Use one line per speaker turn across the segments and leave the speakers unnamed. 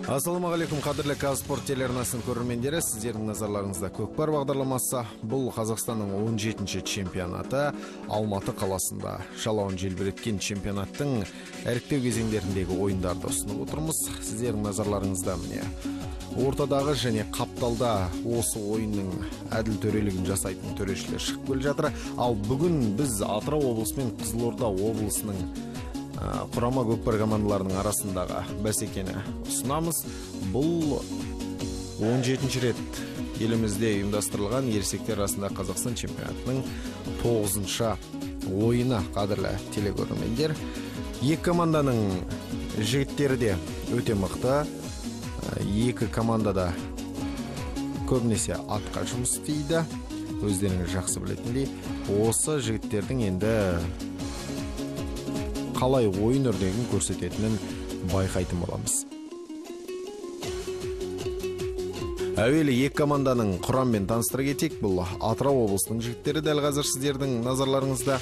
Ассалаумағалейкум, қадірлі Казспорт телеарнасының көрермендері, сіздердің назарларыңызда көкпар бағдарламасы. Бұл Қазақстанның 17-ші чемпионаты Алматы қаласында жалауын желбіреткен чемпионаттың іріктеу кезеңдеріндегі ойындарды ұсынып отырмыз. Сіздердің назарларыңызда міне ортадағы және қапталда осы ойынның әділ төрелігін жасайтын төрешілер шығып келе жатыр. Ал бүгін біз Атырау облысы мен Қызылорда облысының құрама көкпар командаларының арасындағы бәсекені ұсынамыз. Бұл 17-ші рет елімізде ұйымдастырылған ересектер арасында Қазақстан чемпионатының 9-шы ойыны, қадірлі телекөрермендер. Екі команданың жігіттері де өте мықты. Екі командада көбінесе атқа жұмыс істейді. Өздеріңіз жақсы білетіндей, осы жігіттердің енді қалай ойын үрдегін көрсететінін байқайтын боламыз. Әуелі екі команданың құраммен таныстыра кетейік. Бұл Атырау облысының жігіттері дәл қазір сіздердің назарларыңызда.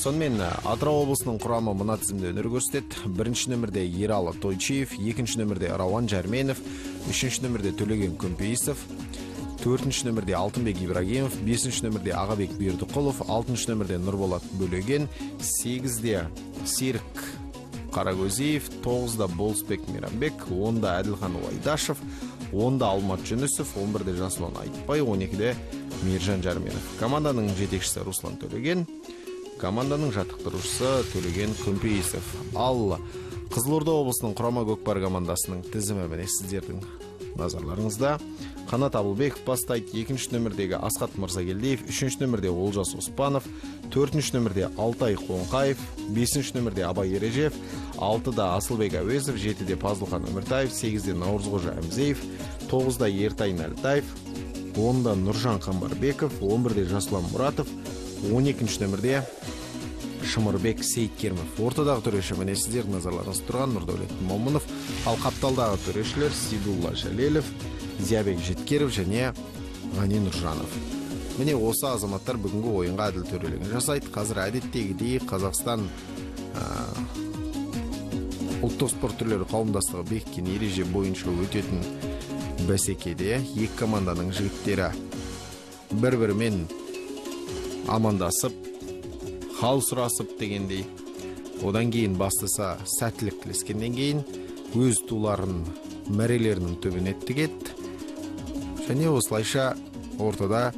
Сонымен Атырау облысының құрамы мына тізімде өнер көрсетеді. Бірінші нөмірде Ералы Тойчиев, екінші нөмірде Рауан Жарменов, үшінші нөмірде Төлеген Көмпейісов, төртінші нөмірде Алтынбек Ибрагимов, бесінші нөмірде Ағабек Бердіқұлов, алтыншы нөмірде Нұрболат Бөлеген, сегізде Серік Қарагөзиев, 9-да Болысбек Мейрамбек, 10-да Әділхан Уайдашев, 10-да Алмат Жүнісов, 11-де Жасұлан Айтбай, 12-де Мержан Жарменов. Команданың жетекшісі Руслан Төлеген, команданың жаттықтырушысы Төлеген Көмпейісов. Ал Қызылорда облысының құрама көкпар командасының тізімі міне сіздердің назарларыңызда. Қанат Абылбеков бастайды, екінші нөмірдегі Асқат Мырзагелдиев, үшінші нөмірде Олжас Оспанов, төртінші нөмірде Алтай Қоңқаев, бесінші нөмірде Абай Ережев, 6-да Асылбек Әуезов, 7-де Пазылхан Өміртаев, 8-де Наурызғожа Әмзеев, 9-да Ертайын Әлтаев, 10-да Нұржан Қамбарбеков, 11-де Жасұлан Мұратов, 12-ші нөмірде Шымырбек Сейткермов. Ортадағы төреші міне сіздердің назарларыңыз тұрған Нұрдәулет Момынов, ал қапталдағы төрешілер Сидулла Жәлелев, Зиябек Жеткеров және Ғани Нұржанов. Міне осы азаматтар бүгінгі ойынға әділ төрелігін жасайды. Қазір әдеттегідей Қазақстан ұлттық спорт түрлері қауымдастығы бекіткен ереже бойынша өтетін бәсекеде екі команданың жігіттері бір-бірімен амандасып, хал сұрасып дегендей. Одан кейін бастаса сәттілік тілескеннен кейін өз туларын мәрелерінің төбіне тігеді. Және осылайша ортада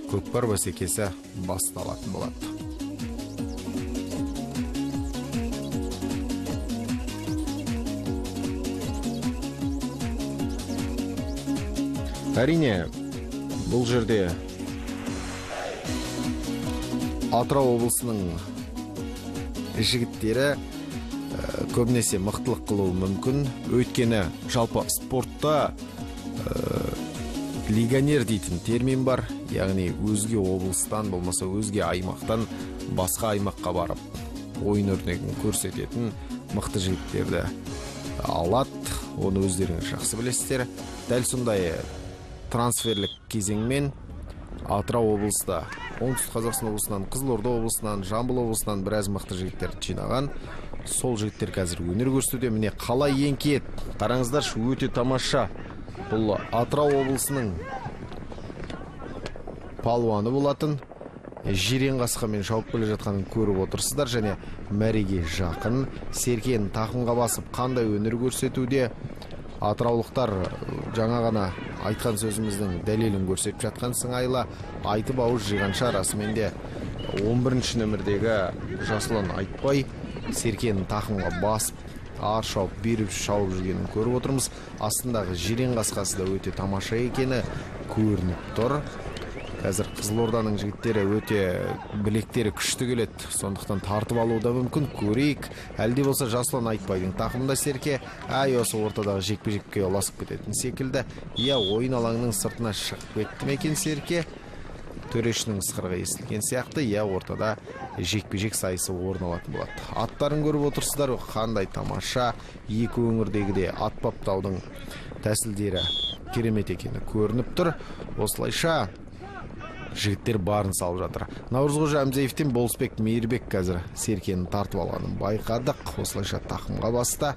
көкпар бәсекесі басталатын болады. Әрине, бұл жерде Атырау облысының жігіттері көбінесе мықтылық қылуы мүмкін. Өйткені жалпы спортта легионер дейтін термин бар. Яғни өзге облыстан болмаса өзге аймақтан басқа аймаққа барып ойын өрнегін көрсететін мықты жігіттерді алады. Оны өздеріңіз жақсы білесіздер. Дәл сондай трансферлік кезеңмен Атырау облыста, Оңтүстік Қазақстан облысынан, Қызылорда облысынан, Жамбыл облысынан біраз мықты жігіттерді жинаған. Сол жігіттер қазір өнер көрсетуде. Міне қалай еңкейеді. Қараңыздаршы, өте тамаша. Бұл Атырау облысының палуаны болатын. Жирен қасқамен шауып келе жатқанын көріп отырсыздар. Және мәреге жақын Серкен тақымға басып қандай өнер көрсетуде. Атыраулықтар жаңа ғана айтқан сөзіміздің дәлелін көрсетіп жатқан сыңайлы. Айтып ауыз жиғанша расымен де 11-ші нөмірдегі Жасұлан Айтбай Серкенің тақымға басып, ар шауып, беріп шауып жүргенін көріп отырмыз. Астындағы жирен қасқасы да өте тамаша екені көрініп тұр. Қазір Қызылорданың жігіттері өте білектері күшті келеді. Сондықтан тартып алуы да мүмкін. Көрейік. Әлде болса Жасұлан Айтбайдың тақымында Серке осы ортадағы жекпе-жекке ұласып кететін секілді. Ойын алаңының сыртына шығып кетті ме екен Серке? Төрешінің ысқырығы естілген сияқты. Ортада жекпе-жек сайысы орын алатын болады. Аттарын көріп отырсыздар, қандай тамаша. Екі өңірдегіде ат баптаудың тәсілдері керемет екені көрініп тұр. Осылайша жігіттер барын салып жатыр. Наурызғожа Әмзеевтен Болысбек Мейірбек қазір Серкені тартып алғанын байқадық. Осылайша тақымға басты.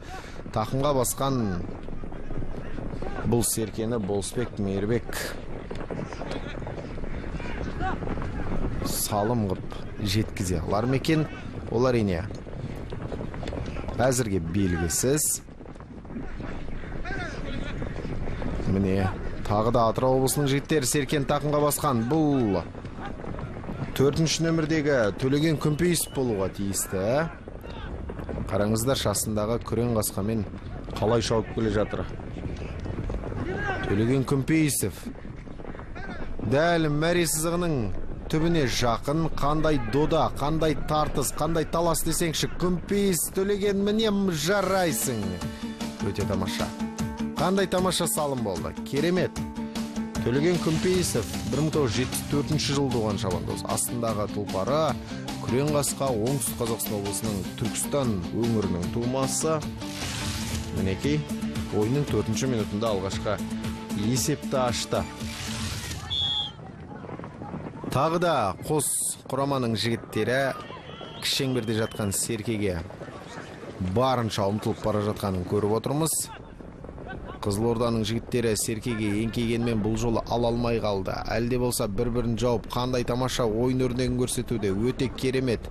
Тақымға басқан Бұл Серкені Болысбек Мейірбек салым қып жеткізе алар мекен? Ол әрине әзірге белгісіз. Міне, тағы да Атырау облысының жігіттері Серкен тақымға басқан. Бұл 4-ші нөмірдегі Төлеген Күмпейісов болуға тиісті. Қараңыздар, шасындағы күрең қасқамен қалай шауып келе жатыр. Төлеген Күмпейісов дәл мәре сызығының түбіне жақын. Қандай дода, қандай тартыс, қандай талас десеңші. Күмпейісов, Төлеген, міне жарайсың. Өте тамаша. Қандай тамаша салым болды. Керемет. Төлеген Күмпейісов 1974 жыл туған шабандоз. Астындағы тұлпары күрең қасқа, Оңтүстік Қазақстан облысының Түркістан өңірінің тумасы. Мінекей, ойынның 4-ші минутында алғашқы есепті ашты. Тағы да қос құраманың жігіттері кішеңберде жатқан Серкеге барынша ұмтылып бара жатқанын көріп отырмыз. Қызылорданың жігіттері Серкеге еңкейгенмен бұл жолы ала алмай қалды. Әлде болса бір-бірін жауып, қандай тамаша ойын өрнегін көрсетуде. Өте керемет.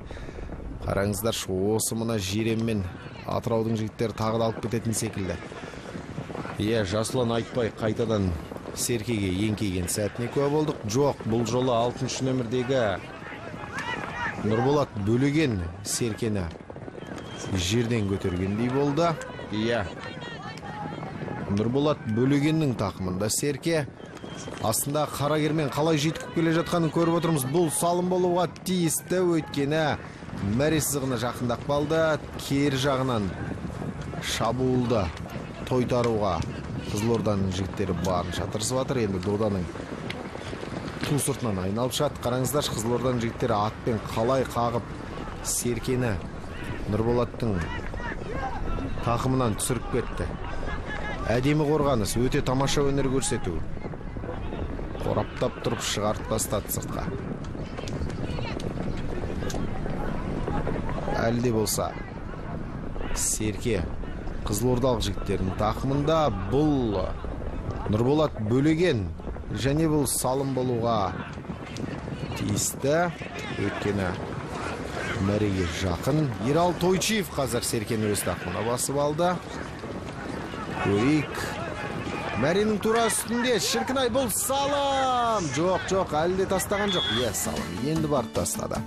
Қараңыздар, осы мына жиреммен Атыраудың жігіттері тағы да алып кететін секілді. Жасұлан Айтбай қайтадан Серкеге еңкейген сәтіне куә болдық. Жоқ, бұл жолы 6-ші нөмірдегі Нұрболат Бөлеген Серкені жерден көтергендей болды. Нұрболат Бөлегеннің тақымында Серке. Астында Қарагермен қалай жеткіп келе жатқанын көріп отырмыз. Бұл салым болуға тиісті, өйткені мәре сызығына жақындап қалды. Кері жағынан шабуылды тойтаруға Қызылорданың жігіттері барынша тырысып жатыр. Енді доданың ту сыртынан айналып шығады. Қараңыздар, Қызылорданың жігіттері атпен қалай қағып Серкені Нұрболаттың тақымынан түсіріп кетті. Әдемі қорғаныс, өте тамаша өнер көрсету. Қораптап тұрып шығарып тастады сыртқа. Әлде болса Серке Қызылордалық жігіттердің тақымында. Бұл Нұрболат Бөлеген және бұл салым болуға тиісті, өйткені мәреге жақын. Ерал Тойчиев қазір Серкені өз тақымына басып алды. Көрейік. Мәренің тура үстінде. Шіркінай, бұл салым. Жоқ, әлде тастаған жоқ. Салым енді барып тастады.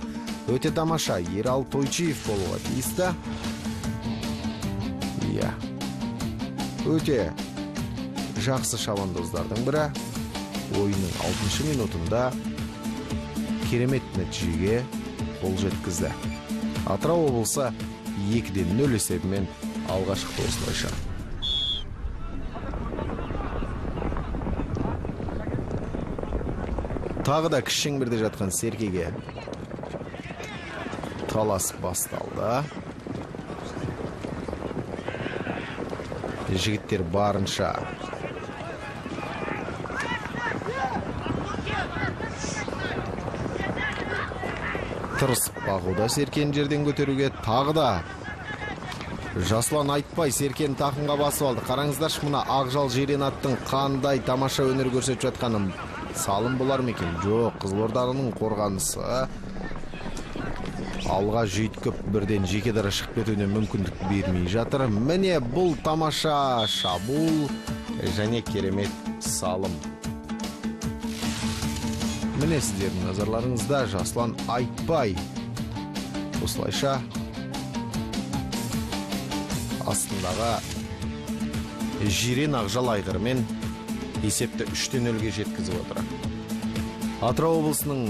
Өте тамаша. Ерал Тойчиев болуға тиісті. Өте жақсы шабандоздардың бірі. Ойынның 6-ші минутында керемет нәтижеге қол жеткізді. Атырау облысы 2-0 есебімен алға шықты осылайша. Тағы да кішеңберде жатқан Серкеге талас басталды. Жігіттер барынша тырысып бағуда Серкені жерден көтеруге. Тағы да Жасұлан Айтбай Серкені тақымға басып алды. Қараңыздар, мына Ақжал Жиренаттың қандай тамаша өнер көрсетіп жатқанын. Салым болар мекен? Жоқ, Қызылорданың қорғанысы алға жүйткіп бірден жеке дара шығып кетуіне мүмкіндік бермей жатыр. Міне бұл тамаша шабуыл және керемет салым. Міне сіздердің назарларыңызда Жасұлан Айтбай осылайша астындағы Жирен Ақжал айғырымен есепті 3-0-ге жеткізіп отыр. Атырау облысының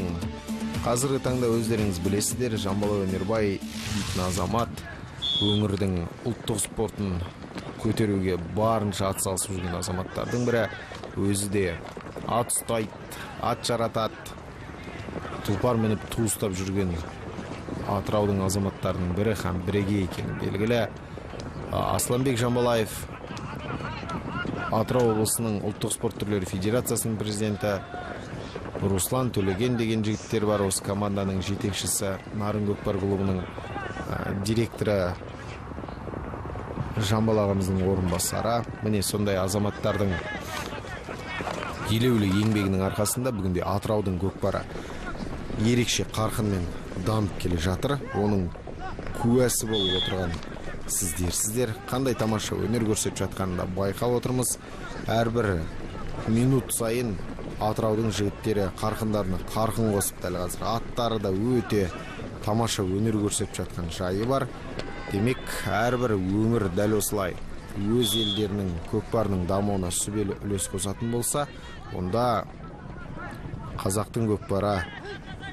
қазіргі таңда өздеріңіз білесіздер, Жамбыл Өнербай дейтін азамат өңірдің ұлттық спортын көтеруге барынша атсалысып жүрген азаматтардың бірі. Өзі де ат ұстайды, ат жаратады, тұлпар мініп ту ұстап жүрген Атыраудың азаматтарының бірі һәм бірегей екені белгілі. Асланбек Жамбалаев Атырау облысының ұлттық спорт түрлері федерациясының президенті. Руслан Төлеген деген жігіттер бар. Осы команданың жетекшісі, Нарын Көкпар клубының директоры Жамбал ағамыздың орынбасары. Міне сондай азаматтардың елеулі еңбегінің арқасында бүгінде Атыраудың көкпары ерекше қарқынмен дамып келе жатыр. Оның куәсі болып отырған сіздер қандай тамаша өнер көрсетіп жатқанын да байқап отырмыз. Әрбір минут сайын Атыраудың жігіттері қарқындарына қарқын қосып, дәл қазір аттары да өте тамаша өнер көрсетіп жатқан жайы бар. Демек, әрбір өңір дәл осылай өз елдерінің көкпарының дамуына сүбелі үлес қосатын болса, онда қазақтың көкпары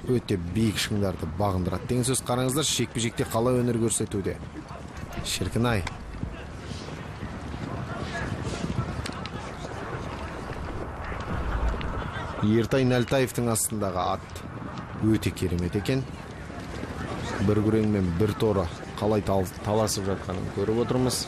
өте биік шыңдарды бағындырады деген сөз. Қараңыздар, жекпе-жекте қалай өнер көрсетуде. Шіркін-ай. Ертай Нәлтаевтың астындағы ат өте керемет екен. Бір күрең мен бір торы қалай таласып жатқанын көріп отырмыз.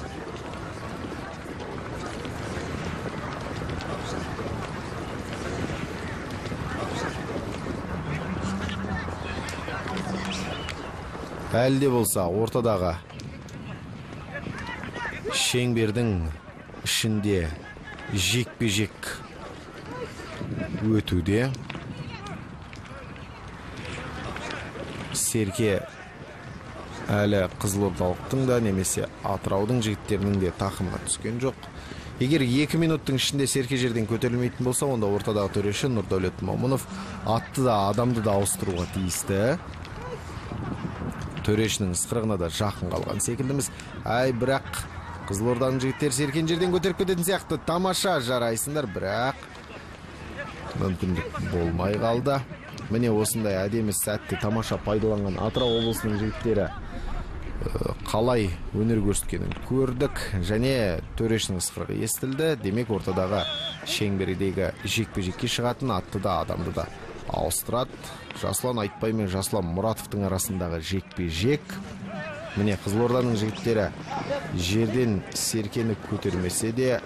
Әлде болса ортадағы шеңбердің ішінде жекпе-жек өтуде. Серке әлі Қызылордалықтың да немесе Атыраудың жігіттерінің де тақымына түскен жоқ. Егер 2 минуттың ішінде Серке жерден көтерілмейтін болса, онда ортадағы төреші Нұрдәулет Момынов атты да адамды да ауыстыруға тиісті. Төрешінің ысқырығына да жақын қалған секілдіміз. Бірақ Қызылорданың жігіттері Серкен жерден көтеріп кететін сияқты. Тамаша жарайсыңдар, бірақ мүмкіндік болмай қалды. Міне осындай әдемі сәтті тамаша пайдаланған Атырау облысының жігіттері қалай өнер көрсеткенін көрдік, және төрешінің ысқырығы естілді. Демек, ортадағы шеңбердегі жекпе-жекке шығатын атты да адамды да ауыстырады. Жасұлан Айтбай мен Жасұлан Мұратовтың арасындағы жекпе-жек. Міне Қызылорданың жігіттері жерден Серкені көтермесе де,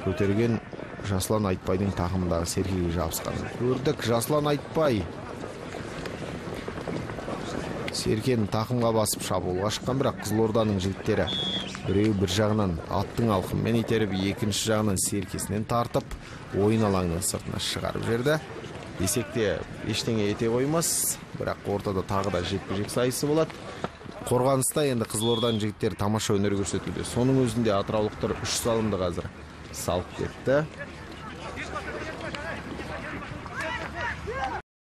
көтерген Жасұлан Айтбайдың тақымындағы Серкеге жабысқанын көрдік. Жасұлан Айтбай Серкені тақымға басып шабуылға шыққан, бірақ Қызылорданың жігіттері біреу бір жағынан аттың алқыммен итеріп, екінші жағынан Серкесінен тартып, ойын алаңының сыртына шығарып жерді. Десек те ештеңе ете қоймас, бірақ ортада тағы да жекпе-жек сайысы болады. Қорғаныста енді Қызылорданың жігіттері тамаша өнер көрсетуде. Соның өзінде атыраулықтар 3 салымды қазір салып кетті.